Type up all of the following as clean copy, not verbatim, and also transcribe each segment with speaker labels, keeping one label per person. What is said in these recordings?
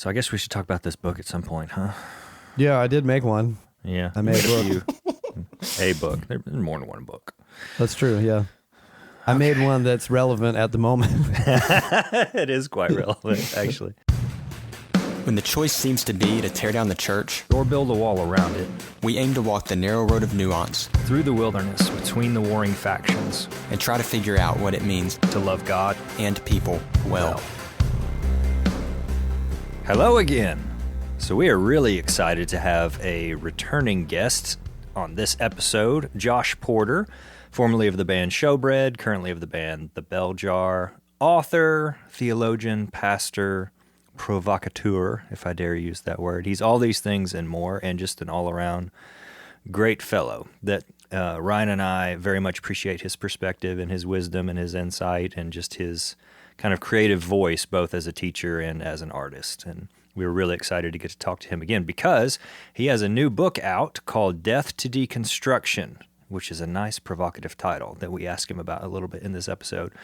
Speaker 1: So I guess we should talk about this book at some point, huh?
Speaker 2: Yeah, I did make one.
Speaker 1: Yeah.
Speaker 2: I made a book.
Speaker 1: A book. There's more than one book.
Speaker 2: That's true, yeah. I made one that's relevant at the moment.
Speaker 1: It is quite relevant, actually.
Speaker 3: When the choice seems to be to tear down the church
Speaker 1: Or build a wall around it.
Speaker 3: we aim to walk the narrow road of nuance
Speaker 1: Through the wilderness, between the warring factions.
Speaker 3: and try to figure out what it means
Speaker 1: To love God.
Speaker 3: and people well.
Speaker 1: Hello again. So we are really excited to have a returning guest on this episode, Josh Porter, formerly of the band Showbread, currently of the band The Bell Jar, author, theologian, pastor, provocateur, if I dare use that word. He's all these things and more, and just an all-around great fellow that Ryan and I very much appreciate his perspective and his wisdom and his insight and just his kind of creative voice, both as a teacher and as an artist. And we were really excited to get to talk to him again because he has a new book out called Death to Deconstruction, which is a nice provocative title that we ask him about a little bit in this episode.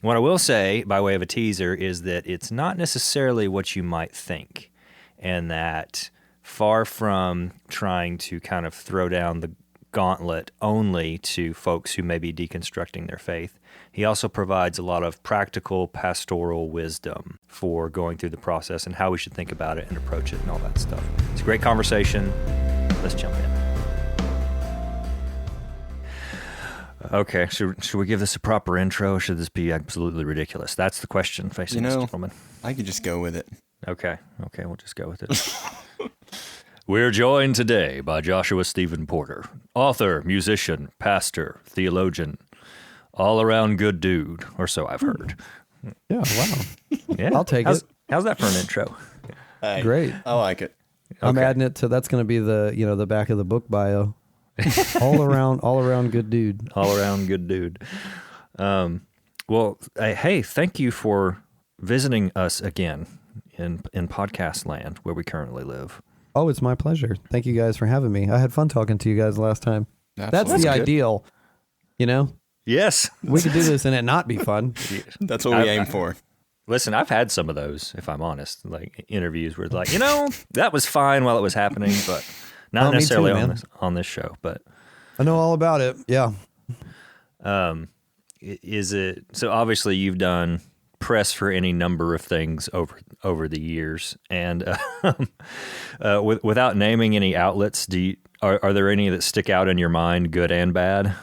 Speaker 1: What I will say, by way of a teaser, is that it's not necessarily what you might think, and that far from trying to kind of throw down the gauntlet only to folks who may be deconstructing their faith, he also provides a lot of practical pastoral wisdom for going through the process and how we should think about it and approach it and all that stuff. It's a great conversation. Let's jump in. Okay, should we give this a proper intro, or should this be absolutely ridiculous? That's the question facing this gentleman.
Speaker 3: I could just go with it.
Speaker 1: Okay, we'll just go with it. We're joined today by Joshua Stephen Porter, author, musician, pastor, theologian, all-around good dude, or so I've heard.
Speaker 2: Yeah, wow.
Speaker 1: Yeah,
Speaker 2: I'll take it.
Speaker 1: How's that for an intro?
Speaker 3: Hey,
Speaker 2: Great.
Speaker 3: I like it.
Speaker 2: I'm
Speaker 1: Okay.
Speaker 2: adding it to, that's going to be the back of the book bio. all around good dude.
Speaker 1: All-around good dude. Well, hey, thank you for visiting us again in podcast land where we currently live.
Speaker 2: Oh, it's my pleasure. Thank you guys for having me. I had fun talking to you guys last time. That's
Speaker 3: Absolutely.
Speaker 2: the
Speaker 1: good.
Speaker 2: ideal. You know,
Speaker 1: Yes.
Speaker 2: we could do this and it not be fun.
Speaker 3: That's what we aim for.
Speaker 1: Listen, I've had some of those, if I'm honest, like interviews where it's like, that was fine while it was happening, but not
Speaker 2: Oh, me too,
Speaker 1: necessarily
Speaker 2: man.
Speaker 1: on this show. But
Speaker 2: I know all about it. Yeah.
Speaker 1: is it so? Obviously, you've done press for any number of things over the years, and without naming any outlets, are there any that stick out in your mind, good and bad?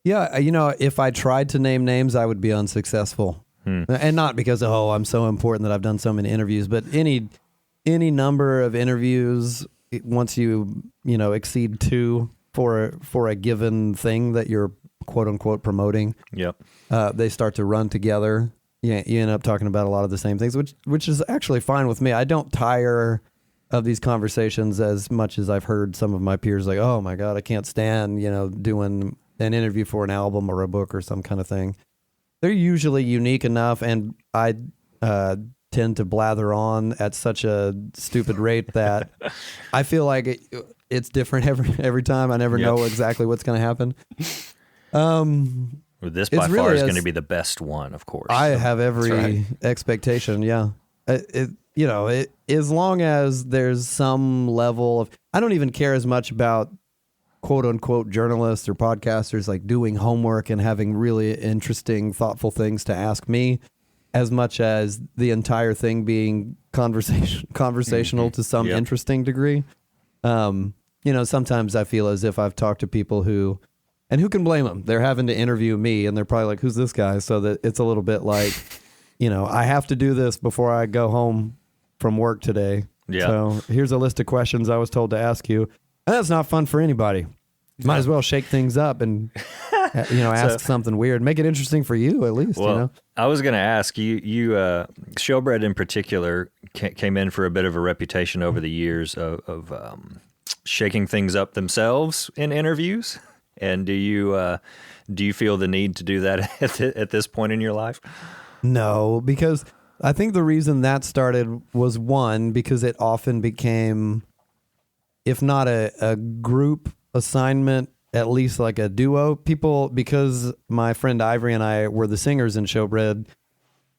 Speaker 2: Yeah, if I tried to name names, I would be unsuccessful. And not because, I'm so important that I've done so many interviews, but any number of interviews, once you exceed 2 for a given thing that you're quote unquote promoting,
Speaker 1: Yep.
Speaker 2: they start to run together. You end up talking about a lot of the same things, which is actually fine with me. I don't tire of these conversations as much as I've heard some of my peers like, oh my God, I can't stand, doing an interview for an album or a book or some kind of thing. They're usually unique enough, and I tend to blather on at such a stupid rate that I feel like it's different every time. I never know exactly what's going to happen.
Speaker 1: This by far is going to be the best one, of course.
Speaker 2: I have every
Speaker 3: right.
Speaker 2: expectation. Yeah. As long as there's some level of, I don't even care as much about quote unquote journalists or podcasters like doing homework and having really interesting, thoughtful things to ask me, as much as the entire thing being conversational to some
Speaker 1: Yep.
Speaker 2: interesting degree. Sometimes I feel as if I've talked to people who can blame them? They're having to interview me and they're probably like, who's this guy? So that it's a little bit like, I have to do this before I go home from work today.
Speaker 1: Yeah.
Speaker 2: So here's a list of questions I was told to ask you. And that's not fun for anybody. Might as well shake things up and, ask something weird. Make it interesting for you at least,
Speaker 1: Well, I was going to ask you, Showbread in particular came in for a bit of a reputation over the years of shaking things up themselves in interviews. And do you feel the need to do that at this point in your life?
Speaker 2: No, because I think the reason that started was one, because it often became, if not a group assignment, at least like a duo. People, because my friend Ivory and I were the singers in Showbread,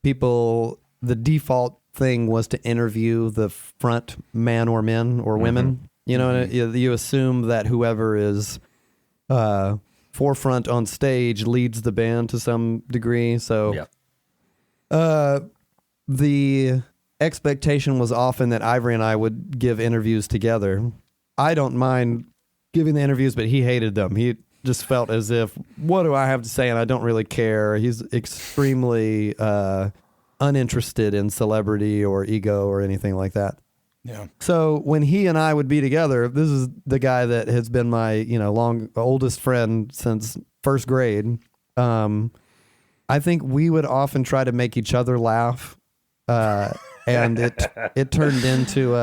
Speaker 2: the default thing was to interview the front man or men or women. You know, you assume that whoever is forefront on stage leads the band to some degree. So the expectation was often that Ivory and I would give interviews together. I don't mind giving the interviews, but he hated them. He just felt as if, what do I have to say? And I don't really care. He's extremely uninterested in celebrity or ego or anything like that.
Speaker 3: Yeah.
Speaker 2: So when he and I would be together, this is the guy that has been my, oldest friend since first grade. I think we would often try to make each other laugh. And it turned into,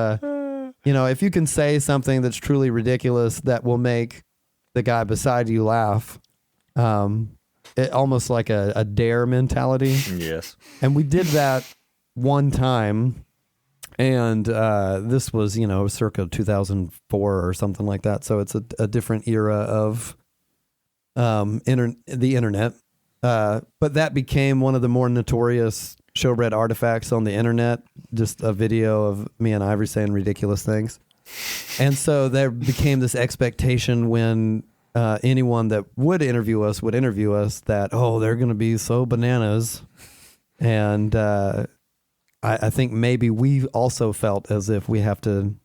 Speaker 2: if you can say something that's truly ridiculous that will make the guy beside you laugh, it almost like a dare mentality.
Speaker 1: Yes.
Speaker 2: And we did that one time. And this was, circa 2004 or something like that. So it's a different era of the internet. But that became one of the more notorious showbread artifacts on the internet, just a video of me and Ivory saying ridiculous things. And so there became this expectation when anyone that would interview us that, they're going to be so bananas. And I think maybe we also felt as if we have to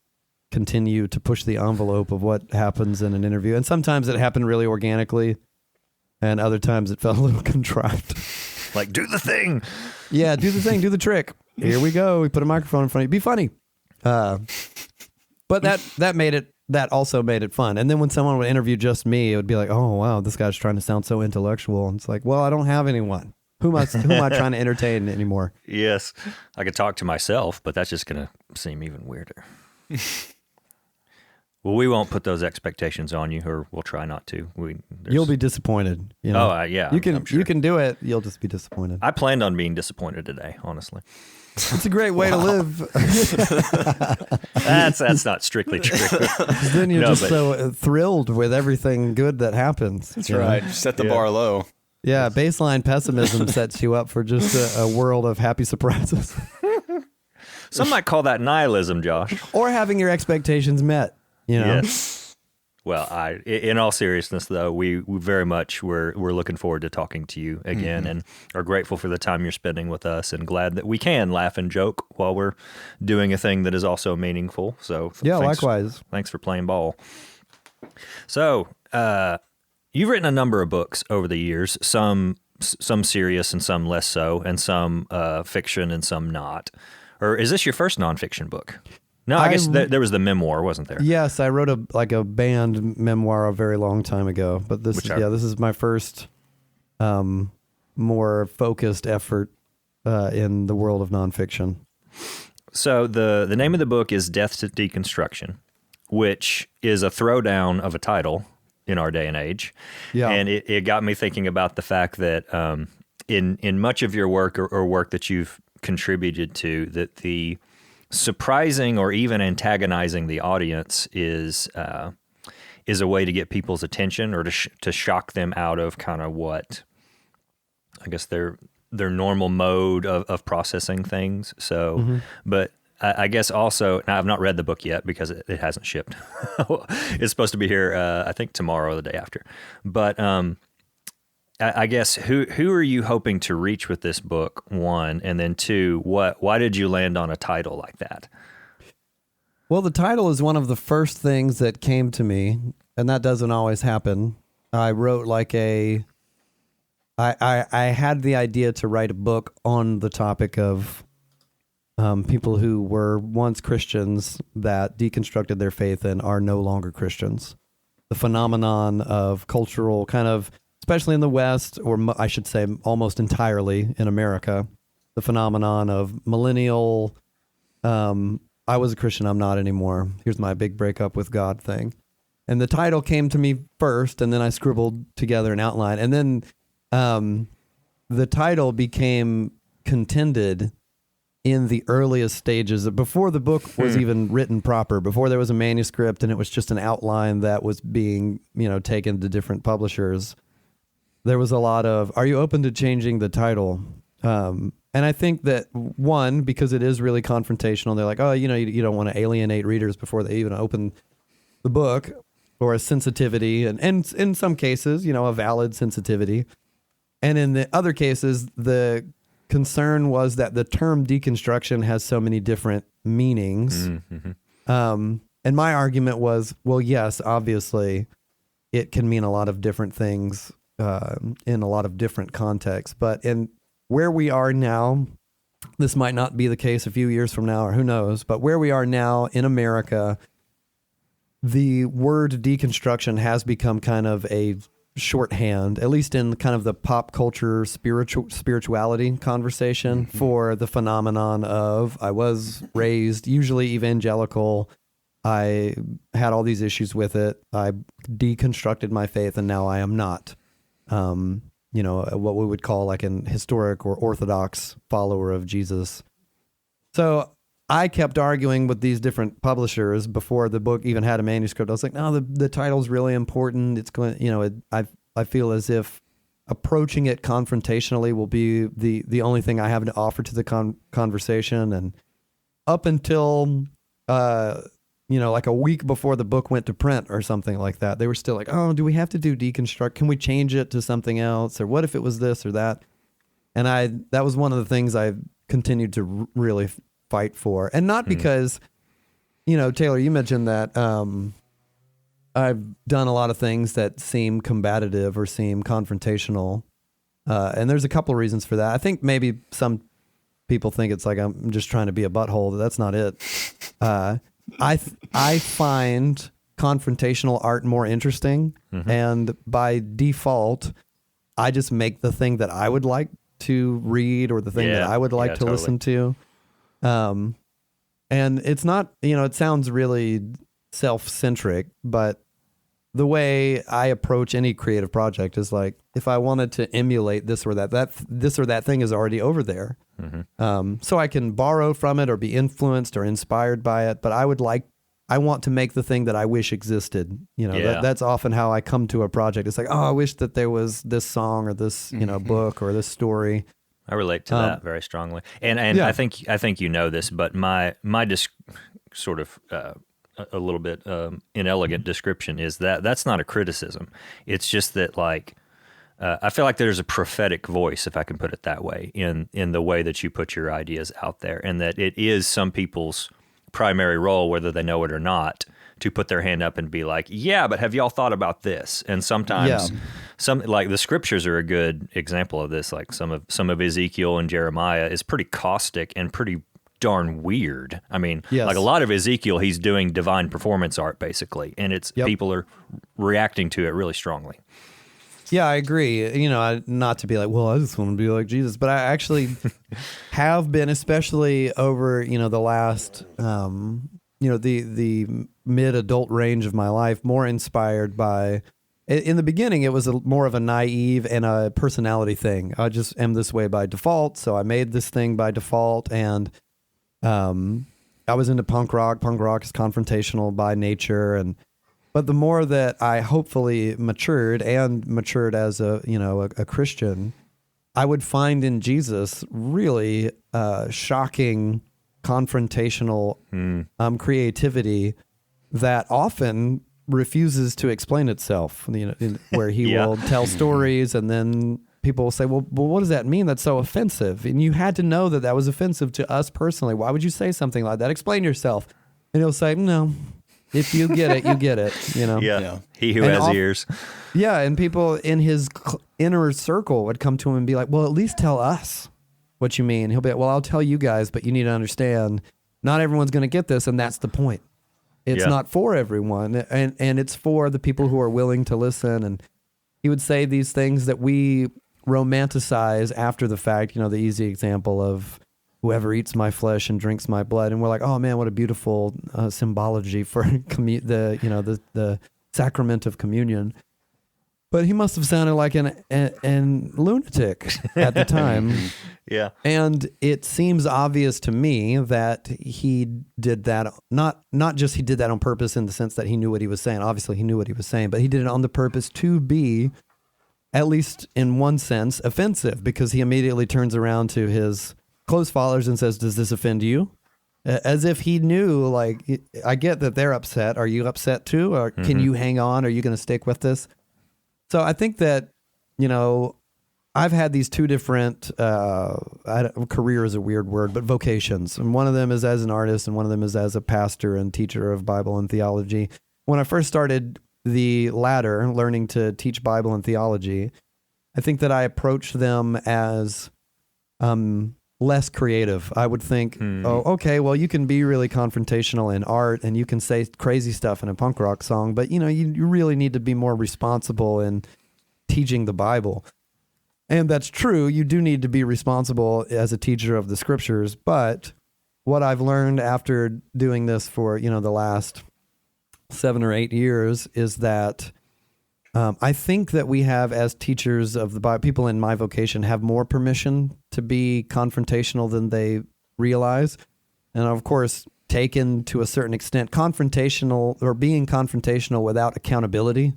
Speaker 2: continue to push the envelope of what happens in an interview. And sometimes it happened really organically, and other times it felt a little contrived.
Speaker 1: Like, do the thing.
Speaker 2: Yeah, do the thing, do the trick. Here we go. We put a microphone in front of you. Be funny. But that also made it fun. And then when someone would interview just me, it would be like, oh, wow, this guy's trying to sound so intellectual. And it's like, well, I don't have anyone. Who am I trying to entertain anymore?
Speaker 1: Yes. I could talk to myself, but that's just going to seem even weirder. Well, we won't put those expectations on you, or we'll try not to.
Speaker 2: You'll be disappointed.
Speaker 1: Yeah.
Speaker 2: You can
Speaker 1: I'm sure.
Speaker 2: You can do it. You'll just be disappointed.
Speaker 1: I planned on being disappointed today, honestly.
Speaker 2: It's a great way to live.
Speaker 1: That's not strictly true.
Speaker 2: Then you're so thrilled with everything good that happens.
Speaker 3: That's right. Set the bar low.
Speaker 2: Yeah, baseline pessimism sets you up for just a world of happy surprises.
Speaker 1: Some might call that nihilism, Josh.
Speaker 2: Or having your expectations met,
Speaker 1: Yes. Well, in all seriousness, though, we very much we're looking forward to talking to you again, and are grateful for the time you're spending with us, and glad that we can laugh and joke while we're doing a thing that is also meaningful. So
Speaker 2: likewise.
Speaker 1: Thanks for playing ball. So, you've written a number of books over the years, some serious and some less so, and some fiction and some not. Or is this your first nonfiction book? No, I guess there was the memoir, wasn't there?
Speaker 2: Yes, I wrote a band memoir a very long time ago, but this is my first more focused effort in the world of nonfiction.
Speaker 1: So the name of the book is Death to Deconstruction, which is a throwdown of a title in our day and age. Yeah. And it got me thinking about the fact that in much of your work or work that you've contributed to, that the surprising or even antagonizing the audience is a way to get people's attention, or to shock them out of kind of what I guess their normal mode of processing things. So, but I guess also, now I've not read the book yet because it hasn't shipped. It's supposed to be here, I think tomorrow or the day after. But I guess who are you hoping to reach with this book, one, and then two, why did you land on a title like that?
Speaker 2: Well, the title is one of the first things that came to me, and that doesn't always happen. I wrote I had the idea to write a book on the topic of people who were once Christians that deconstructed their faith and are no longer Christians. The phenomenon of cultural kind of, especially in the West, or I should say almost entirely in America, the phenomenon of millennial, I was a Christian, I'm not anymore. Here's my big breakup with God thing. And the title came to me first, and then I scribbled together an outline. And then the title became contended in the earliest stages, before the book was even written proper, before there was a manuscript and it was just an outline that was being, taken to different publishers. There was a lot of, are you open to changing the title? And I think that one, because it is really confrontational, they're like, oh, you don't want to alienate readers before they even open the book, or a sensitivity, and in some cases, a valid sensitivity. And in the other cases, the concern was that the term deconstruction has so many different meanings. And my argument was, well, yes, obviously it can mean a lot of different things in a lot of different contexts. But in where we are now, this might not be the case a few years from now, or who knows, but where we are now in America, the word deconstruction has become kind of a shorthand, at least in kind of the pop culture spirituality conversation, for the phenomenon of, I was raised usually evangelical, I had all these issues with it, I deconstructed my faith, and now I am not what we would call like an historic or orthodox follower of Jesus. So I kept arguing with these different publishers before the book even had a manuscript. I was like, no, the title's really important. It's going, I feel as if approaching it confrontationally will be the only thing I have to offer to the conversation. And up until, like a week before the book went to print or something like that, they were still like, oh, do we have to do deconstruct? Can we change it to something else? Or what if it was this or that? And that was one of the things I continued to really fight for. And not because, Taylor, you mentioned that I've done a lot of things that seem combative or seem confrontational. And there's a couple of reasons for that. I think maybe some people think it's like I'm just trying to be a butthole. That's not it. I find confrontational art more interesting, and by default, I just make the thing that I would like to read, or the thing that I would like to listen to. And it's not, it sounds really self-centric, but the way I approach any creative project is like, if I wanted to emulate this or that this or that thing is already over there. So I can borrow from it or be influenced or inspired by it, but I want to make the thing that I wish existed. That's often how I come to a project. It's like, oh, I wish that there was this song or this, book or this story.
Speaker 1: I relate to that very strongly. And I think this, but my sort of a little bit inelegant description is that's not a criticism. It's just that, like, I feel like there's a prophetic voice, if I can put it that way, in the way that you put your ideas out there, and that it is some people's primary role, whether they know it or not, to put their hand up and be like, yeah, but have y'all thought about this? And sometimes some, like the scriptures are a good example of this. Like some of Ezekiel and Jeremiah is pretty caustic and pretty darn weird. I mean, like a lot of Ezekiel, he's doing divine performance art basically, and it's people are reacting to it really strongly.
Speaker 2: Yeah, I agree. Not to be like, well, I just want to be like Jesus, but I actually have been, especially over, the last, the mid-adult range of my life, more inspired by, in the beginning, it was more of a naive and a personality thing. I just am this way by default, so I made this thing by default, and I was into punk rock. Punk rock is confrontational by nature, but the more that I hopefully matured as a Christian, I would find in Jesus really shocking confrontational creativity that often refuses to explain itself. Where he will tell stories, and then people will say, well, what does that mean? That's so offensive. And you had to know that was offensive to us personally. Why would you say something like that? Explain yourself. And he'll say, no. If you get it, you get it,
Speaker 1: He who has ears.
Speaker 2: Yeah, and people in his inner circle would come to him and be like, well, at least tell us what you mean. He'll be like, well, I'll tell you guys, but you need to understand, not everyone's going to get this, and that's the point. It's not for everyone, and it's for the people who are willing to listen. And he would say these things that we romanticize after the fact, the easy example of, whoever eats my flesh and drinks my blood. And we're like, oh man, what a beautiful symbology for the sacrament of communion. But he must have sounded like an lunatic at the time.
Speaker 1: Yeah.
Speaker 2: And it seems obvious to me that he did that, not just he did that on purpose in the sense that he knew what he was saying. Obviously he knew what he was saying, but he did it on the purpose to be, at least in one sense, offensive, because he immediately turns around to his close followers and says, does this offend you? As if he knew, like, I get that they're upset. Are you upset too? Or can you hang on? Are you going to stick with this? So I think that, I've had these two different, career is a weird word, but vocations. And one of them is as an artist and one of them is as a pastor and teacher of Bible and theology. When I first started the latter, learning to teach Bible and theology, I think that I approached them as less creative. I would think, oh, okay, well, you can be really confrontational in art and you can say crazy stuff in a punk rock song, but you really need to be more responsible in teaching the Bible. And that's true. You do need to be responsible as a teacher of the scriptures. But what I've learned after doing this for, the last 7 or 8 years is that I think that we have, as teachers of the Bible, people in my vocation have more permission to be confrontational than they realize. And of course, taken to a certain extent, confrontational or being confrontational without accountability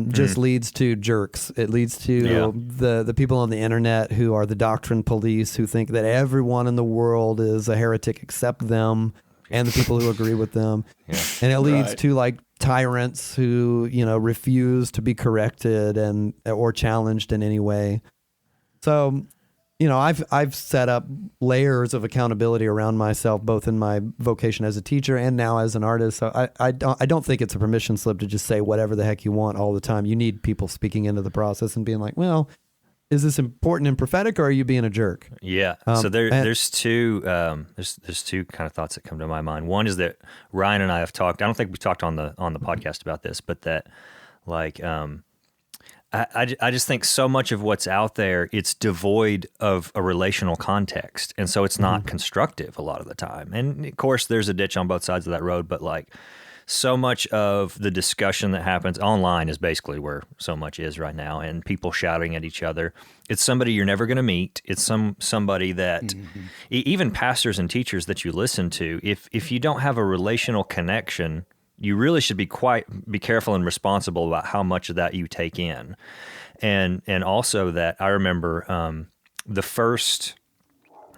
Speaker 2: just leads to jerks. It leads to the people on the internet who are the doctrine police, who think that everyone in the world is a heretic except them and the people who agree with them. Yeah. And it leads to like tyrants who, refuse to be corrected or challenged in any way. So, I've set up layers of accountability around myself, both in my vocation as a teacher and now as an artist. So I don't think it's a permission slip to just say whatever the heck you want all the time. You need people speaking into the process and being like, well, is this important and prophetic, or are you being a jerk?
Speaker 1: Yeah. So there's two kind of thoughts that come to my mind. One is that Ryan and I have talked. I don't think we talked on the podcast about this, but that like I just think so much of what's out there, it's devoid of a relational context, and so it's not constructive a lot of the time. And of course, there's a ditch on both sides of that road, but like so much of the discussion that happens online is basically where so much is right now, and people shouting at each other. It's somebody you're never going to meet. It's somebody that even pastors and teachers that you listen to, if you don't have a relational connection, you really should be careful and responsible about how much of that you take in. And also that I remember the first,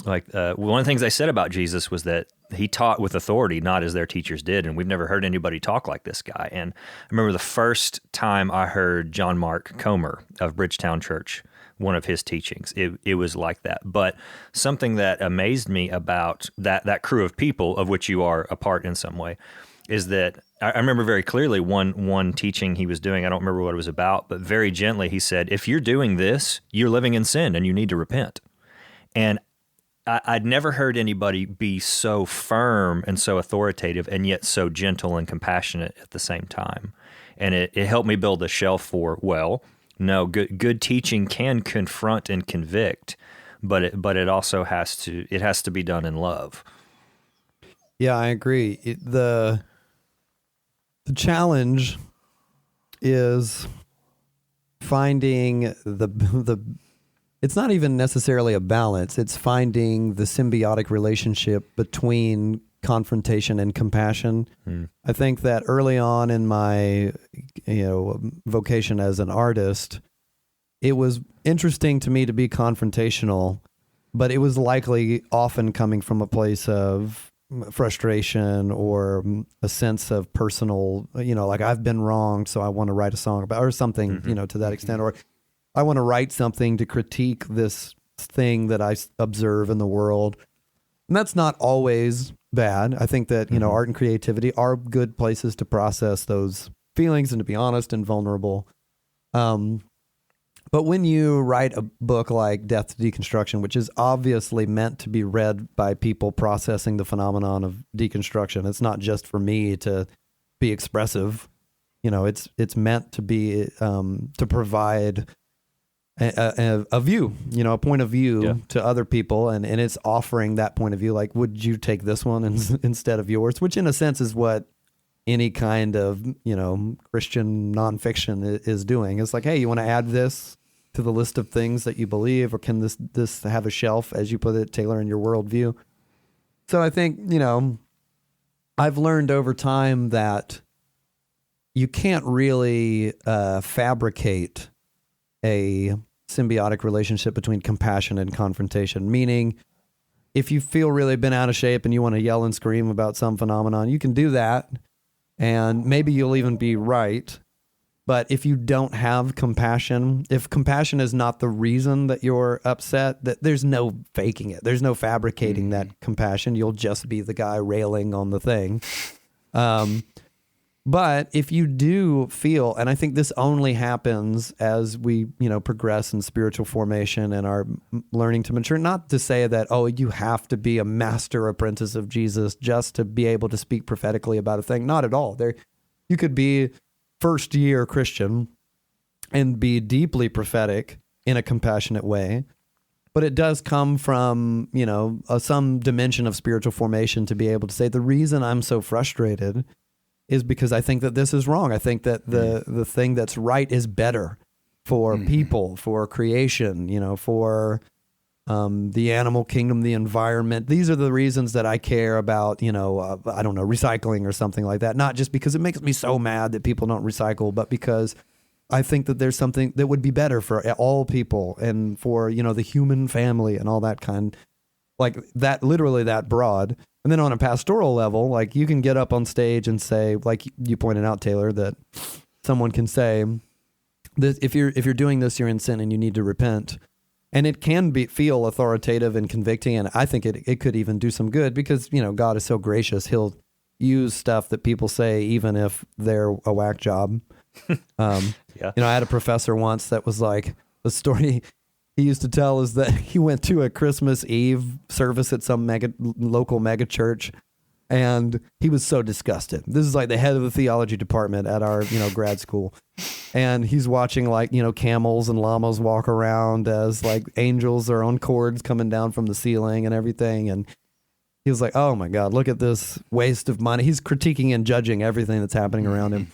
Speaker 1: one of the things I said about Jesus was that he taught with authority, not as their teachers did. And we've never heard anybody talk like this guy. And I remember the first time I heard John Mark Comer of Bridgetown Church, one of his teachings, it was like that. But something that amazed me about that crew of people, of which you are a part in some way, is that I remember very clearly one teaching he was doing. I don't remember what it was about, but very gently he said, if you're doing this, you're living in sin and you need to repent. And I'd never heard anybody be so firm and so authoritative and yet so gentle and compassionate at the same time. And it helped me build a shelf for, well, no, good teaching can confront and convict, but it also has to be done in love.
Speaker 2: Yeah, I agree. The challenge is finding it's not even necessarily a balance. It's finding the symbiotic relationship between confrontation and compassion. I think that early on in my, vocation as an artist, it was interesting to me to be confrontational, but it was likely often coming from a place of frustration or a sense of personal, like I've been wronged, so I want to write a song about, or something, to that extent, or I want to write something to critique this thing that I observe in the world. And that's not always bad. I think that, art and creativity are good places to process those feelings and to be honest and vulnerable. But when you write a book like Death to Deconstruction, which is obviously meant to be read by people processing the phenomenon of deconstruction, it's not just for me to be expressive. It's meant to be to provide a view, a point of view to other people, and it's offering that point of view. Like, would you take this one instead of yours? Which, in a sense, is what any kind of Christian nonfiction is doing. It's like, hey, you want to add this to the list of things that you believe, or can this have a shelf, as you put it, Taylor, in your worldview? So I think I've learned over time that you can't really fabricate a symbiotic relationship between compassion and confrontation, meaning if you feel really bent out of shape and you want to yell and scream about some phenomenon, you can do that, and maybe you'll even be right. But if you don't have compassion, if compassion is not the reason that you're upset, that there's no faking it. There's no fabricating that compassion. You'll just be the guy railing on the thing. But if you do feel, and I think this only happens as we, progress in spiritual formation and are learning to mature, not to say that, you have to be a master apprentice of Jesus just to be able to speak prophetically about a thing. Not at all. You could be first year Christian and be deeply prophetic in a compassionate way. But it does come from, some dimension of spiritual formation to be able to say, the reason I'm so frustrated is because I think that this is wrong. I think that the thing that's right is better for people, for creation, for the animal kingdom, the environment. These are the reasons that I care about, recycling or something like that. Not just because it makes me so mad that people don't recycle, but because I think that there's something that would be better for all people and for, the human family and all that kind, like that, literally that broad. And then on a pastoral level, like you can get up on stage and say, like you pointed out, Taylor, that someone can say that if you're doing this, you're in sin and you need to repent. And it can feel authoritative and convicting. And I think it could even do some good because, God is so gracious. He'll use stuff that people say, even if they're a whack job. I had a professor once that was like, the story he used to tell is that he went to a Christmas Eve service at some local mega church, and he was so disgusted. This is like the head of the theology department at our, grad school. And he's watching like, camels and llamas walk around as like angels are on cords coming down from the ceiling and everything. And he was like, oh my God, look at this waste of money. He's critiquing and judging everything that's happening around him.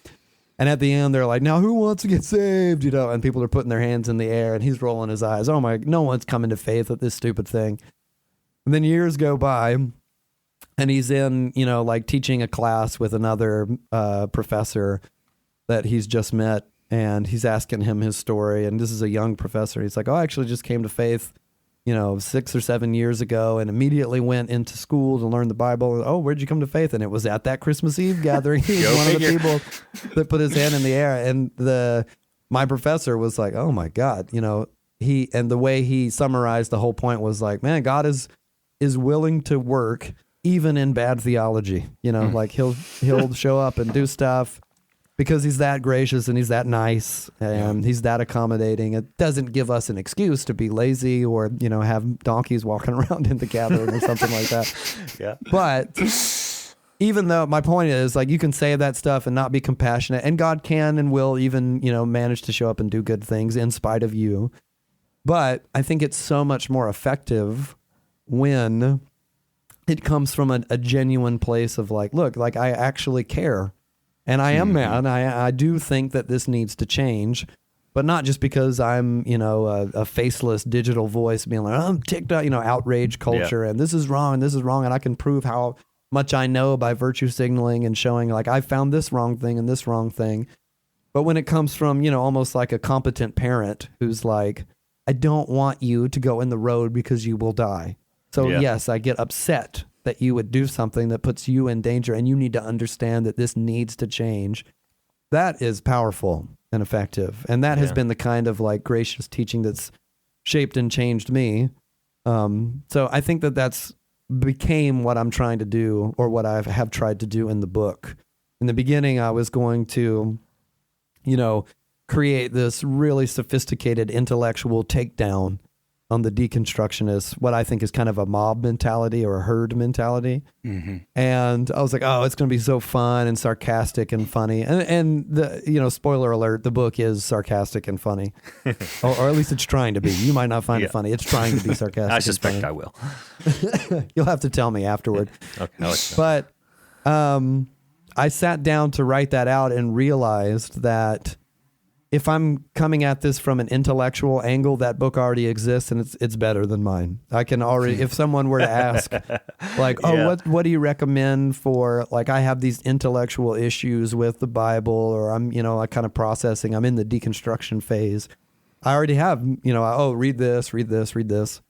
Speaker 2: And at the end, they're like, now who wants to get saved? And people are putting their hands in the air and he's rolling his eyes. Oh my, no one's coming to faith with this stupid thing. And then years go by and he's in, like teaching a class with another professor that he's just met. And he's asking him his story. And this is a young professor. He's like, I actually just came to faith, 6 or 7 years ago and immediately went into school to learn the Bible. Oh, where'd you come to faith? And it was at that Christmas Eve gathering. He was one of the people that put his hand in the air. And my professor was like, oh my God, and the way he summarized the whole point was like, man, God is willing to work even in bad theology, like he'll show up and do stuff because he's that gracious and he's that nice and he's that accommodating. It doesn't give us an excuse to be lazy or, have donkeys walking around in the gathering or something like that.
Speaker 1: Yeah.
Speaker 2: But even though my point is like, you can say that stuff and not be compassionate, and God can and will even, manage to show up and do good things in spite of you. But I think it's so much more effective when it comes from a genuine place of like, look, like I actually care. And I am mad. I do think that this needs to change, but not just because I'm, a faceless digital voice being like, I'm ticked out, outrage culture and this is wrong and I can prove how much I know by virtue signaling and showing like I found this wrong thing and this wrong thing. But when it comes from, almost like a competent parent who's like, I don't want you to go in the road because you will die. So yes, I get upset that you would do something that puts you in danger and you need to understand that this needs to change. That is powerful and effective. And that has been the kind of like gracious teaching that's shaped and changed me. So I think that's became what I'm trying to do, or what I have tried to do in the book. In the beginning, I was going to, create this really sophisticated intellectual takedown on the deconstructionists, what I think is kind of a mob mentality or a herd mentality. Mm-hmm. And I was like, oh, it's going to be so fun and sarcastic and funny. And the, spoiler alert, the book is sarcastic and funny, or at least it's trying to be. You might not find it funny. It's trying to be sarcastic.
Speaker 1: I suspect I will.
Speaker 2: You'll have to tell me afterward.
Speaker 1: Okay, no, it's not.
Speaker 2: But I sat down to write that out and realized that if I'm coming at this from an intellectual angle, that book already exists and it's better than mine. I can already, if someone were to ask like, what do you recommend for, like, I have these intellectual issues with the Bible, or I'm, kind of processing, I'm in the deconstruction phase. I already have, read this, read this, read this.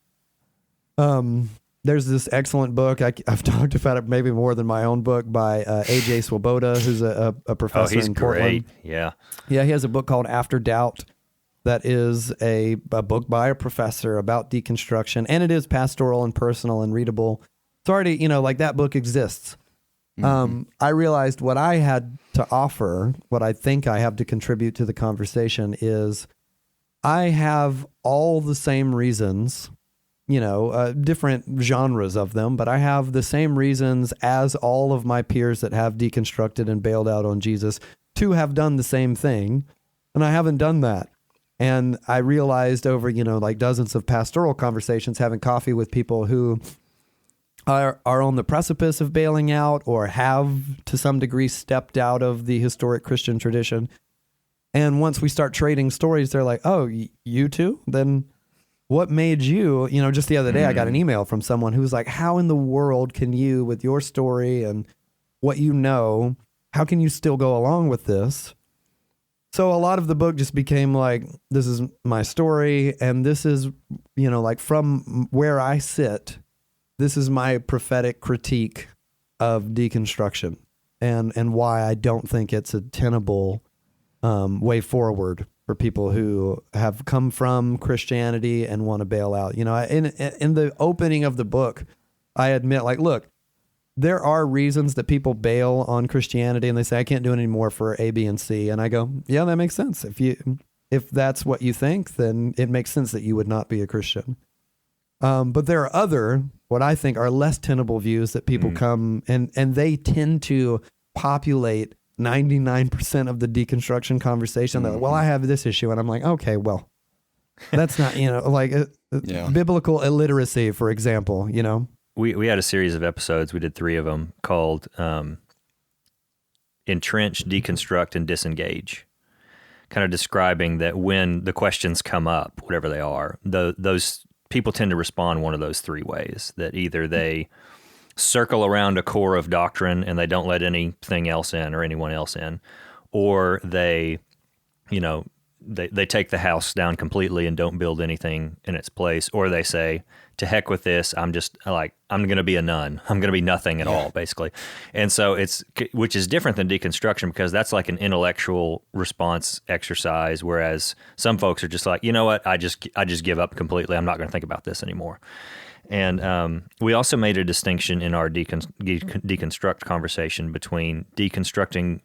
Speaker 2: There's this excellent book. I've talked about it maybe more than my own book by A.J. Swoboda, who's a professor in Portland.
Speaker 1: Great. Yeah.
Speaker 2: Yeah, he has a book called After Doubt that is a book by a professor about deconstruction, and it is pastoral and personal and readable. It's already, that book exists. I realized what I had to offer, what I think I have to contribute to the conversation is I have all the same reasons, different genres of them, but I have the same reasons as all of my peers that have deconstructed and bailed out on Jesus to have done the same thing. And I haven't done that. And I realized over, dozens of pastoral conversations, having coffee with people who are on the precipice of bailing out or have to some degree stepped out of the historic Christian tradition. And once we start trading stories, they're like, oh, you too? Then what made you, just the other day, I got an email from someone who was like, how in the world can you, with your story and what how can you still go along with this? So a lot of the book just became like, this is my story. And this is, from where I sit, this is my prophetic critique of deconstruction and why I don't think it's a tenable way forward for people who have come from Christianity and want to bail out. In the opening of the book, I admit, look, there are reasons that people bail on Christianity and they say, I can't do it anymore for A, B, and C. And I go, yeah, that makes sense. If that's what you think, then it makes sense that you would not be a Christian. But there are other, what I think are less tenable views that people come and they tend to populate 99% of the deconstruction conversation. They're like, well, I have this issue. And I'm like, okay, well, that's not, biblical illiteracy, for example,
Speaker 1: We had a series of episodes, we did 3 of them, called Entrench, Deconstruct, and Disengage, kind of describing that when the questions come up, whatever they are, those people tend to respond one of those 3 ways, that either they circle around a core of doctrine and they don't let anything else in or anyone else in, or they take the house down completely and don't build anything in its place, or they say, to heck with this, I'm going to be a nun. I'm going to be nothing at all, basically. And so which is different than deconstruction, because that's like an intellectual response exercise, whereas some folks are just like, you know what, I just give up completely. I'm not going to think about this anymore. And we also made a distinction in our deconstruct conversation between deconstructing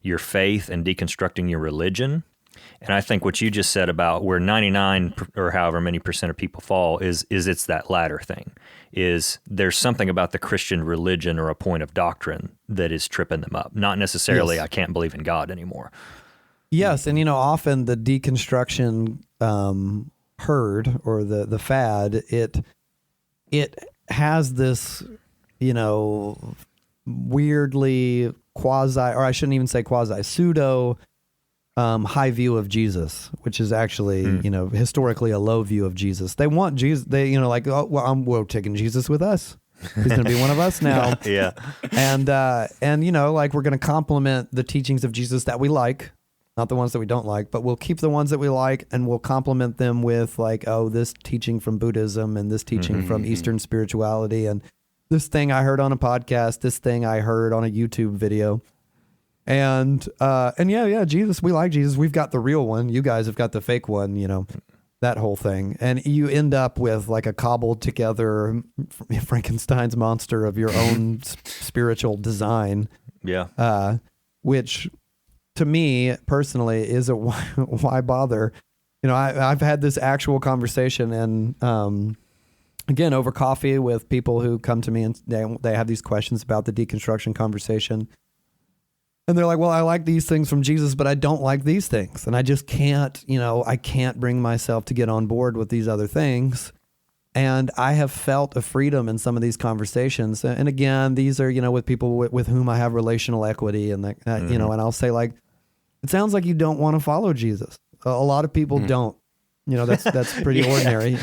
Speaker 1: your faith and deconstructing your religion. And I think what you just said about where 99 or however many percent of people fall is it's that latter thing, is there's something about the Christian religion or a point of doctrine that is tripping them up. Not necessarily, yes, I can't believe in God anymore.
Speaker 2: Yes, and often the deconstruction herd or the fad, it has this, weirdly quasi, or I shouldn't even say quasi, pseudo high view of Jesus, which is actually, historically a low view of Jesus. They want Jesus, we're taking Jesus with us. He's going to be one of us now.
Speaker 1: Yeah.
Speaker 2: And we're going to complement the teachings of Jesus that we like, not the ones that we don't like, but we'll keep the ones that we like and we'll complement them with this teaching from Buddhism and this teaching from Eastern spirituality and this thing I heard on a podcast, this thing I heard on a YouTube video. And Jesus, we like Jesus. We've got the real one. You guys have got the fake one, that whole thing. And you end up with like a cobbled together Frankenstein's monster of your own spiritual design.
Speaker 1: Yeah.
Speaker 2: Which to me personally is a why bother? I've had this actual conversation and, again, over coffee with people who come to me and they have these questions about the deconstruction conversation. And they're like, well, I like these things from Jesus, but I don't like these things. And I just can't, I can't bring myself to get on board with these other things. And I have felt a freedom in some of these conversations. And again, these are, with people with whom I have relational equity and that, and I'll say it sounds like you don't want to follow Jesus. A lot of people don't. That's pretty ordinary.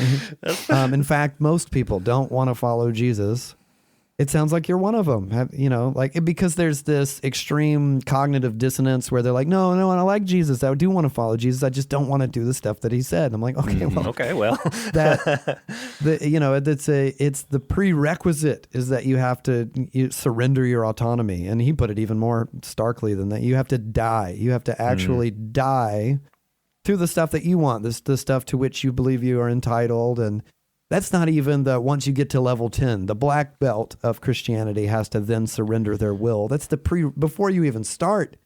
Speaker 2: In fact, most people don't want to follow Jesus. it sounds like you're one of them. Because there's this extreme cognitive dissonance where they're like, no, I like Jesus. I do want to follow Jesus. I just don't want to do the stuff that he said. And I'm like, okay, well, it's the prerequisite is that you have to surrender your autonomy. And he put it even more starkly than that. You have to die. You have to actually die to the stuff that you want, the stuff to which you believe you are entitled. And that's not even once you get to level 10, the black belt of Christianity has to then surrender their will. That's before you even start,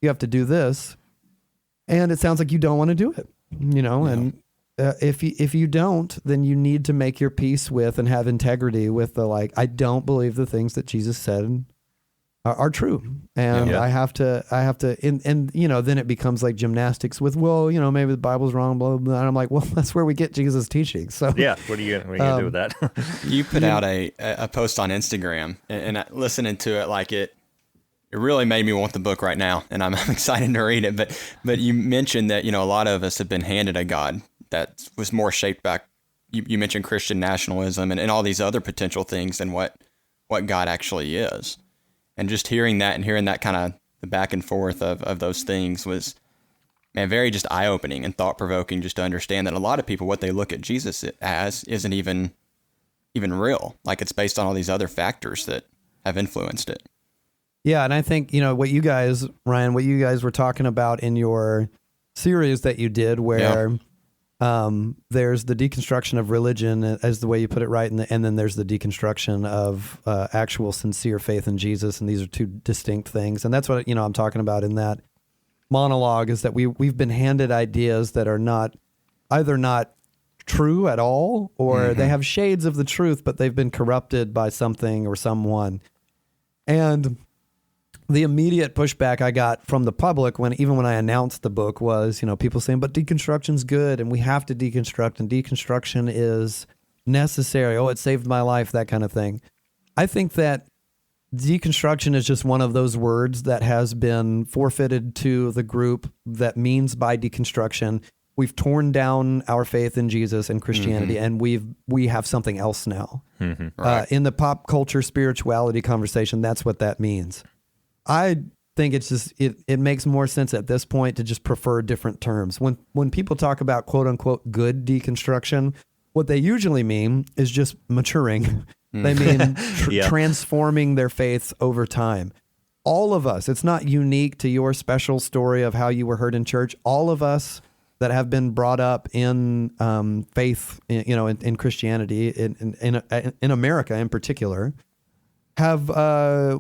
Speaker 2: you have to do this. And it sounds like you don't want to do it, and if you don't, then you need to make your peace with and have integrity with I don't believe the things that Jesus said are true. And I have to, and then it becomes like gymnastics with, maybe the Bible's wrong, blah, blah, blah. And I'm like, well, that's where we get Jesus' teaching. So
Speaker 1: yeah, what are you going to do with that?
Speaker 3: You put out a post on Instagram, and listening to it, it really made me want the book right now, and I'm excited to read it. But you mentioned that, a lot of us have been handed a God that was more shaped by, you mentioned Christian nationalism and all these other potential things than what God actually is. And just hearing that kind of the back and forth of those things was, man, very just eye-opening and thought-provoking, just to understand that a lot of people, what they look at Jesus as isn't even real. Like, it's based on all these other factors that have influenced it.
Speaker 2: Yeah, and I think, what you guys, Ryan, were talking about in your series that you did where there's the deconstruction of religion, as the way you put it, right? And then there's the deconstruction of actual sincere faith in Jesus. And these are two distinct things. And that's what, I'm talking about in that monologue, is that we've been handed ideas that are either not true at all, or they have shades of the truth, but they've been corrupted by something or someone. And the immediate pushback I got from the public when I announced the book was, people saying, but deconstruction's good and we have to deconstruct and deconstruction is necessary. Oh, it saved my life, that kind of thing. I think that deconstruction is just one of those words that has been forfeited to the group that means by deconstruction, we've torn down our faith in Jesus and Christianity, and we have something else now. Right. In the pop culture spirituality conversation, that's what that means. I think it's just it makes more sense at this point to just prefer different terms. When people talk about quote unquote good deconstruction, what they usually mean is just maturing. They mean transforming their faiths over time. All of us, it's not unique to your special story of how you were hurt in church. All of us that have been brought up in faith, in Christianity, in America in particular, have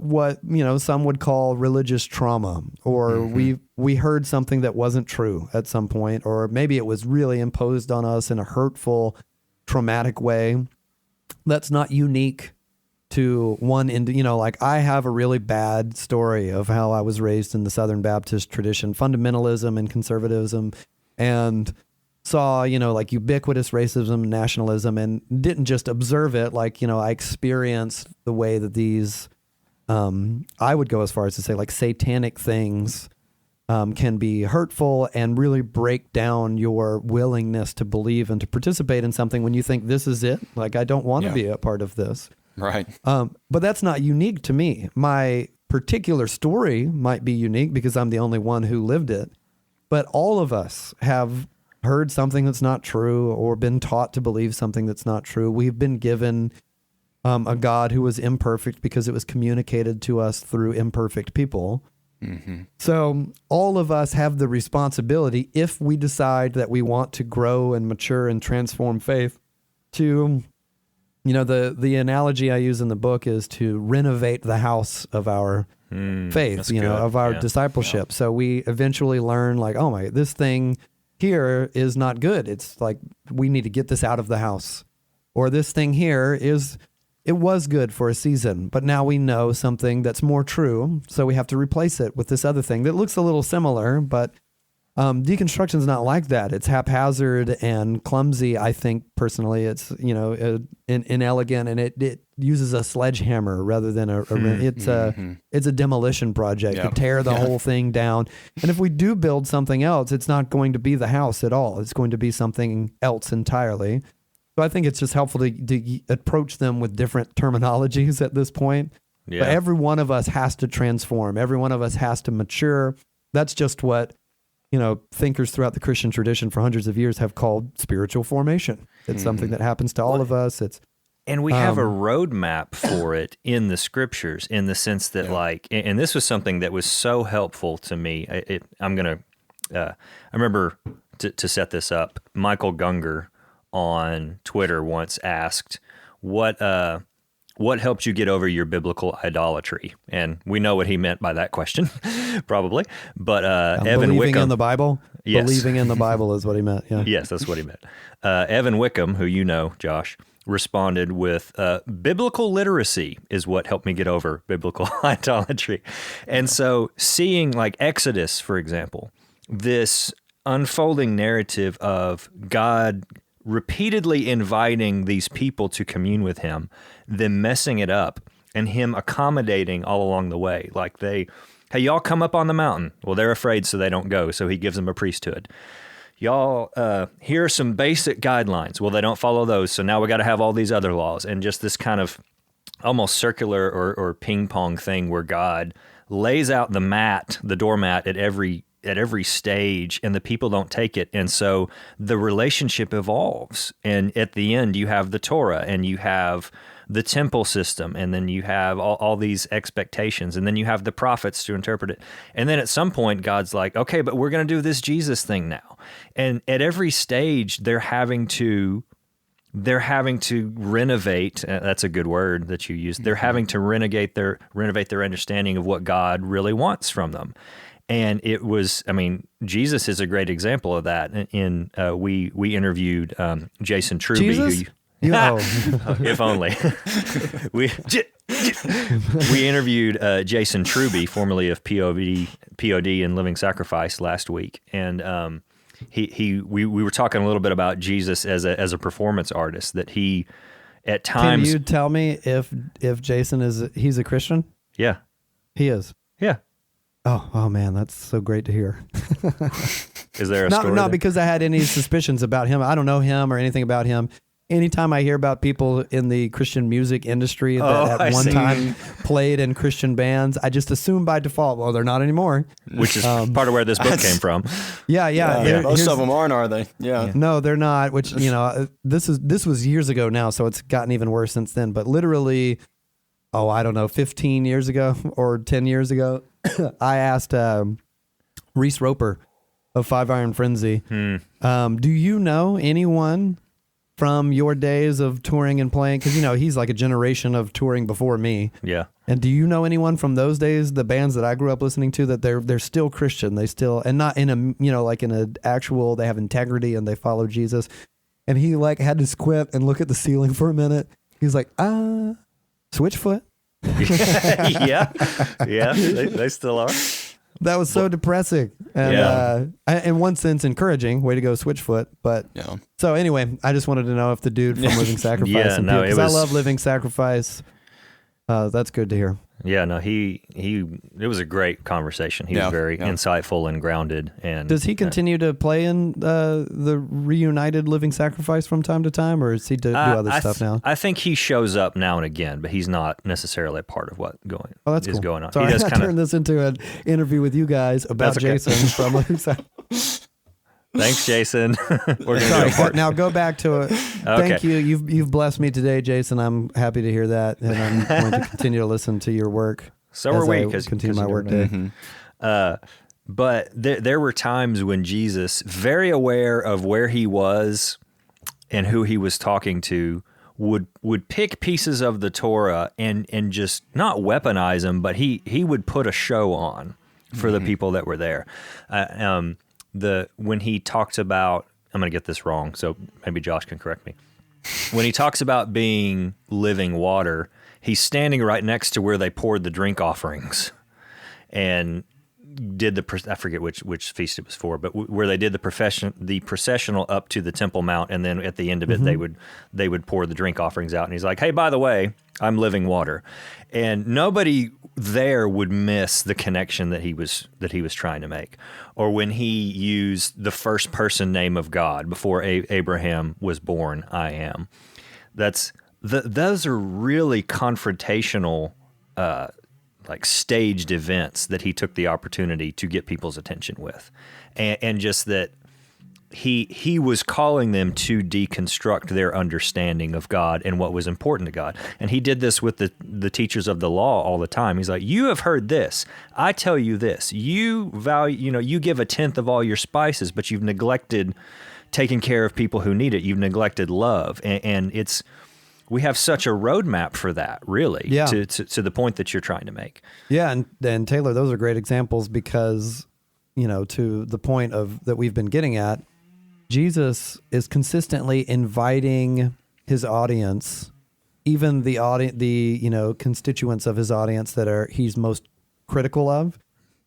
Speaker 2: what some would call religious trauma, or we heard something that wasn't true at some point, or maybe it was really imposed on us in a hurtful, traumatic way. That's not unique to one I have a really bad story of how I was raised in the Southern Baptist tradition, fundamentalism and conservatism, and saw, ubiquitous racism, nationalism, and didn't just observe it. I experienced the way that these, I would go as far as to say satanic things can be hurtful and really break down your willingness to believe and to participate in something when you think this is it. I don't want to be a part of this.
Speaker 3: Right.
Speaker 2: But that's not unique to me. My particular story might be unique because I'm the only one who lived it. But all of us have heard something that's not true or been taught to believe something that's not true. We've been given a God who was imperfect because it was communicated to us through imperfect people. So all of us have the responsibility, if we decide that we want to grow and mature and transform faith, to, the analogy I use in the book is to renovate the house of our faith, of our discipleship. Yeah. So we eventually learn this thing here is not good. It's we need to get this out of the house. Or this thing here it was good for a season, but now we know something that's more true. So we have to replace it with this other thing that looks a little similar, but deconstruction is not like that. It's haphazard and clumsy. I think personally it's, inelegant, and it uses a sledgehammer rather than it's a demolition project to tear the whole thing down. And if we do build something else, it's not going to be the house at all. It's going to be something else entirely. So I think it's just helpful to approach them with different terminologies at this point.
Speaker 1: Yeah.
Speaker 2: But every one of us has to transform. Every one of us has to mature. That's just what, thinkers throughout the Christian tradition for hundreds of years have called spiritual formation. It's something that happens to all of us.
Speaker 1: And we have a roadmap for it in the scriptures, in the sense that, and this was something that was so helpful to me. I remember to set this up, Michael Gungor on Twitter once asked, what helped you get over your biblical idolatry? And we know what he meant by that question, probably. But Evan
Speaker 2: believing
Speaker 1: Wickham,
Speaker 2: in the Bible?
Speaker 1: Yes.
Speaker 2: Believing in the Bible is what he meant, yeah.
Speaker 1: Yes, that's what he meant. Evan Wickham, who you know, Josh, responded with, biblical literacy is what helped me get over biblical idolatry. And so seeing like Exodus, for example, this unfolding narrative of God repeatedly inviting these people to commune with him, then messing it up, and him accommodating all along the way. Like hey, y'all come up on the mountain. Well, they're afraid, so they don't go. So he gives them a priesthood. Y'all, here are some basic guidelines. Well, they don't follow those, so now we got to have all these other laws. And just this kind of almost circular or ping pong thing where God lays out the doormat at every stage, and the people don't take it. And so the relationship evolves. And at the end, you have the Torah, and you have the temple system, and then you have all these expectations, and then you have the prophets to interpret it. And then at some point, God's like, okay, but we're going to do this Jesus thing now. And at every stage, they're having to renovate. That's a good word that you used. They're having to renovate their understanding of what God really wants from them. And it was, Jesus is a great example of that. We interviewed Jason Truby.
Speaker 2: Jesus?
Speaker 1: If only. We interviewed Jason Truby, formerly of POD and Living Sacrifice, last week, and we were talking a little bit about Jesus as a performance artist. That he, at times,
Speaker 2: can you tell me if Jason he's a Christian?
Speaker 1: Yeah,
Speaker 2: he is.
Speaker 1: Yeah.
Speaker 2: Oh man, that's so great to hear.
Speaker 1: Is there a story?
Speaker 2: Not because I had any suspicions about him. I don't know him or anything about him. Anytime I hear about people in the Christian music industry that at one time played in Christian bands, I just assume by default, well, they're not anymore.
Speaker 1: Which is part of where this book came from.
Speaker 2: Yeah.
Speaker 3: Most of them aren't, are they? Yeah.
Speaker 2: No, they're not. Which this was years ago now, so it's gotten even worse since then. But literally, I don't know, 15 years ago or 10 years ago, I asked Reese Roper of Five Iron Frenzy, do you know anyone from your days of touring and playing? Because, he's like a generation of touring before me.
Speaker 1: Yeah.
Speaker 2: And do you know anyone from those days, the bands that I grew up listening to, that they're still Christian? They still, and not in a, like in an actual, they have integrity and they follow Jesus. And he had to squint and look at the ceiling for a minute. He's like, Switchfoot.
Speaker 1: Yeah. They still are.
Speaker 2: That was so depressing. And in one sense, encouraging. Way to go, Switchfoot. But so anyway, I just wanted to know if the dude from Living Sacrifice, because I love Living Sacrifice. That's good to hear.
Speaker 1: Yeah, no, it was a great conversation. He was very insightful and grounded. And
Speaker 2: does he continue to play in the reunited Living Sacrifice from time to time, or does he do other stuff now?
Speaker 1: I think he shows up now and again, but he's not necessarly a part of what is going on.
Speaker 2: Sorry,
Speaker 1: he does
Speaker 2: I turned this into an interview with you guys about Jason from Living Sacrifice.
Speaker 1: Thanks, Jason. We're going to
Speaker 2: now go back to it. Thank you. You've blessed me today, Jason. I'm happy to hear that, and I'm going to continue to listen to your work.
Speaker 1: So are we,
Speaker 2: because continue my work day.
Speaker 1: Mm-hmm. But there were times when Jesus, very aware of where he was and who he was talking to, would pick pieces of the Torah and just not weaponize them, but he would put a show on for the people that were there. When he talked about, I'm going to get this wrong, so maybe Josh can correct me. When he talks about being living water, he's standing right next to where they poured the drink offerings, and did I forget which feast it was for, but where they did the processional up to the Temple Mount, and then at the end of it, they would pour the drink offerings out. And he's like, "Hey, by the way, I'm living water," and nobody there would miss the connection that he was trying to make, or when he used the first person name of God before Abraham was born, I am. Those are really confrontational, like staged events that he took the opportunity to get people's attention with, and just that he was calling them to deconstruct their understanding of God and what was important to God. And he did this with the teachers of the law all the time. He's like, you have heard this. I tell you this. You value, you give 1/10 of all your spices, but you've neglected taking care of people who need it. You've neglected love. And we have such a roadmap for that, really, to the point that you're trying to make.
Speaker 2: Yeah. And Taylor, those are great examples because, to the point of that we've been getting at, Jesus is consistently inviting his audience, even the constituents of his audience that he's most critical of,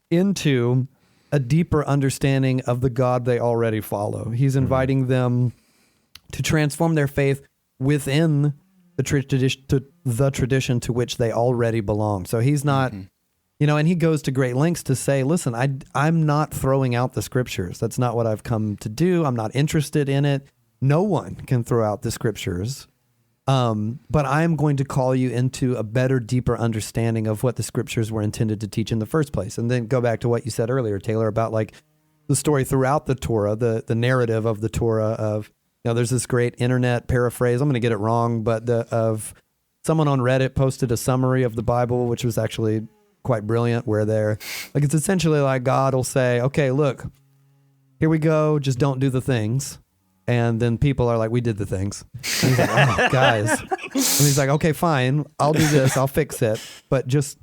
Speaker 2: into a deeper understanding of the God they already follow. He's inviting them to transform their faith within the tradition to which they already belong. So he's not, and he goes to great lengths to say, listen, I'm not throwing out the scriptures. That's not what I've come to do. I'm not interested in it. No one can throw out the scriptures. But I'm going to call you into a better, deeper understanding of what the scriptures were intended to teach in the first place. And then go back to what you said earlier, Taylor, about like the story throughout the Torah, the narrative of the Torah of, there's this great internet paraphrase. I'm going to get it wrong, but of someone on Reddit posted a summary of the Bible, which was actually quite brilliant, where it's essentially like God will say, okay, look, here we go. Just don't do the things. And then people are like, we did the things. And he's like, oh, guys. And he's like, okay, fine. I'll do this. I'll fix it. But just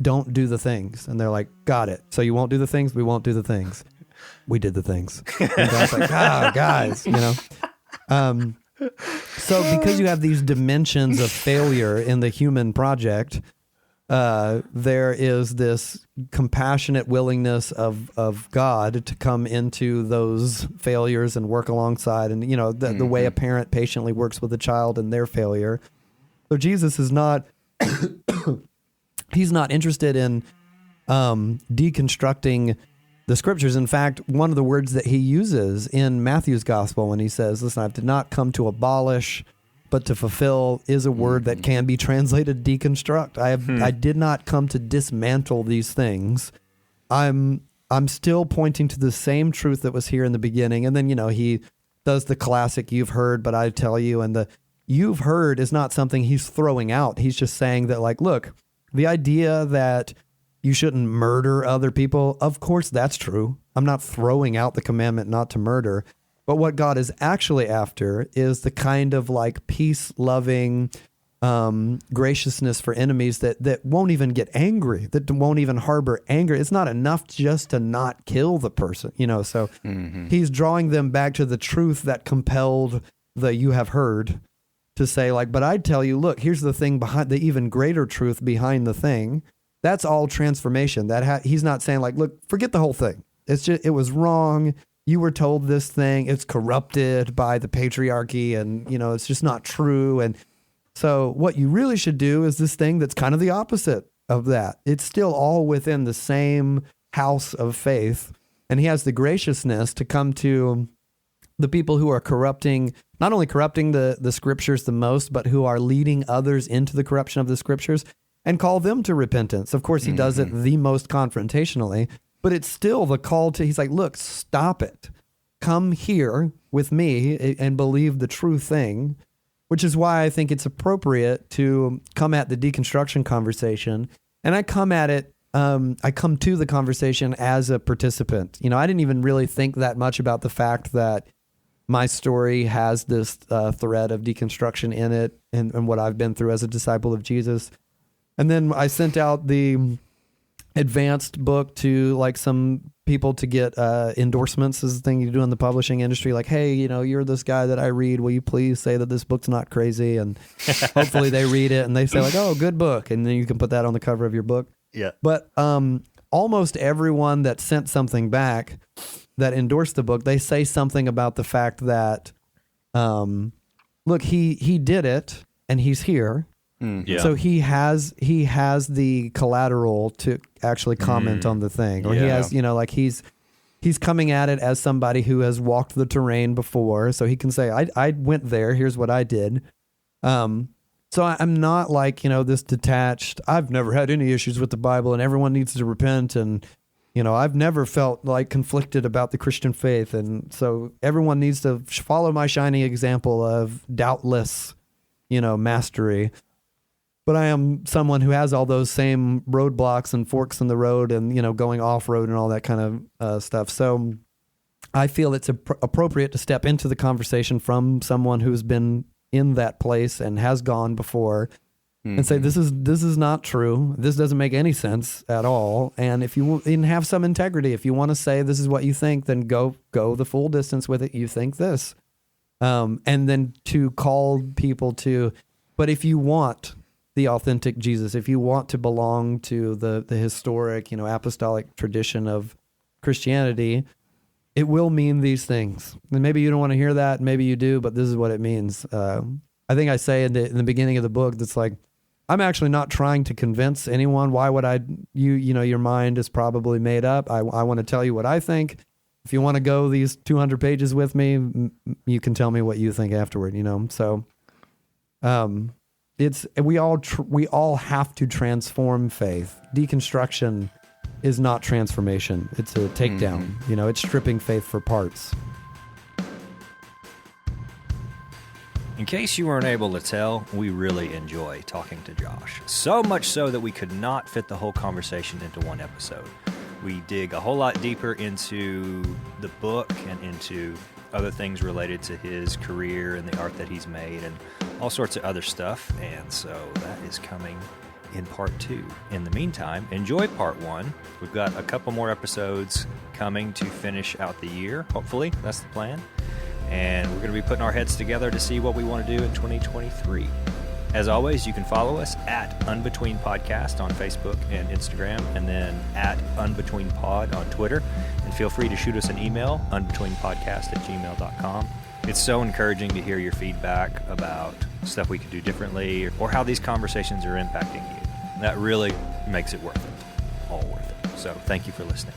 Speaker 2: don't do the things. And they're like, got it. So you won't do the things? We won't do the things. We did the things. And God's like, guys, So because you have these dimensions of failure in the human project, there is this compassionate willingness of God to come into those failures and work alongside, and the way a parent patiently works with a child in their failure. So Jesus is not he's not interested in deconstructing the scriptures. In fact, one of the words that he uses in Matthew's gospel when he says, listen, I did not come to abolish but to fulfill, is a word that can be translated deconstruct. I did not come to dismantle these things. I'm still pointing to the same truth that was here in the beginning. And then, he does the classic, you've heard, but I tell you, and the you've heard is not something he's throwing out. He's just saying that, like, look, the idea that you shouldn't murder other people, of course that's true. I'm not throwing out the commandment not to murder. But what God is actually after is the kind of like peace-loving graciousness for enemies that won't even get angry, that won't even harbor anger. It's not enough just to not kill the person, so he's drawing them back to the truth that compelled the you have heard to say, like, but I tell you, look, here's the thing behind the even greater truth behind the thing. That's all transformation. He's not saying like, look, forget the whole thing. It's just, it was wrong. You were told this thing, it's corrupted by the patriarchy and, it's just not true. And so what you really should do is this thing that's kind of the opposite of that. It's still all within the same house of faith. And he has the graciousness to come to the people who are not only corrupting the scriptures the most, but who are leading others into the corruption of the scriptures and call them to repentance. Of course, he does it the most confrontationally. But it's still the call he's like, look, stop it. Come here with me and believe the true thing, which is why I think it's appropriate to come at the deconstruction conversation. And I come to the conversation as a participant. I didn't even really think that much about the fact that my story has this thread of deconstruction in it and what I've been through as a disciple of Jesus. And then I sent out the advanced book to like some people to get endorsements is the thing you do in the publishing industry. Like, hey, you're this guy that I read. Will you please say that this book's not crazy? And hopefully they read it and they say like, oh, good book. And then you can put that on the cover of your book.
Speaker 1: Yeah.
Speaker 2: But almost everyone that sent something back that endorsed the book, they say something about the fact that, look, he did it and he's here.
Speaker 1: Yeah.
Speaker 2: So he has the collateral to actually comment on the thing, or he
Speaker 1: Yeah.
Speaker 2: has, like he's coming at it as somebody who has walked the terrain before, so he can say, I went there, here's what I did. So I'm not like, this detached, I've never had any issues with the Bible and everyone needs to repent, and I've never felt like conflicted about the Christian faith, and so everyone needs to follow my shining example of doubtless, mastery. But I am someone who has all those same roadblocks and forks in the road and, going off road and all that kind of stuff. So I feel it's appropriate to step into the conversation from someone who's been in that place and has gone before and say, this is not true. This doesn't make any sense at all. And if you and have some integrity, if you want to say this is what you think, then go the full distance with it. You think this. And then to call people to, but if you want the authentic Jesus, if you want to belong to the historic, apostolic tradition of Christianity, it will mean these things. And maybe you don't want to hear that, maybe you do, but this is what it means. I think I say in the beginning of the book, that's like, I'm actually not trying to convince anyone. Why would your mind is probably made up. I want to tell you what I think. If you want to go these 200 pages with me, you can tell me what you think afterward, So, we all have to transform faith. Deconstruction is not transformation. It's a takedown. It's stripping faith for parts.
Speaker 1: In case you weren't able to tell, we really enjoy talking to Josh. So much so that we could not fit the whole conversation into one episode. We dig a whole lot deeper into the book and into other things related to his career and the art that he's made and all sorts of other stuff. And so that is coming in part 2. In the meantime, enjoy part 1. We've got a couple more episodes coming to finish out the year. Hopefully, that's the plan. And we're going to be putting our heads together to see what we want to do in 2023. As always, you can follow us at Unbetween Podcast on Facebook and Instagram, and then at UnbetweenPod on Twitter. And feel free to shoot us an email, unbetweenpodcast@gmail.com. It's so encouraging to hear your feedback about stuff we could do differently or how these conversations are impacting you. That really makes it worth it, all worth it. So thank you for listening.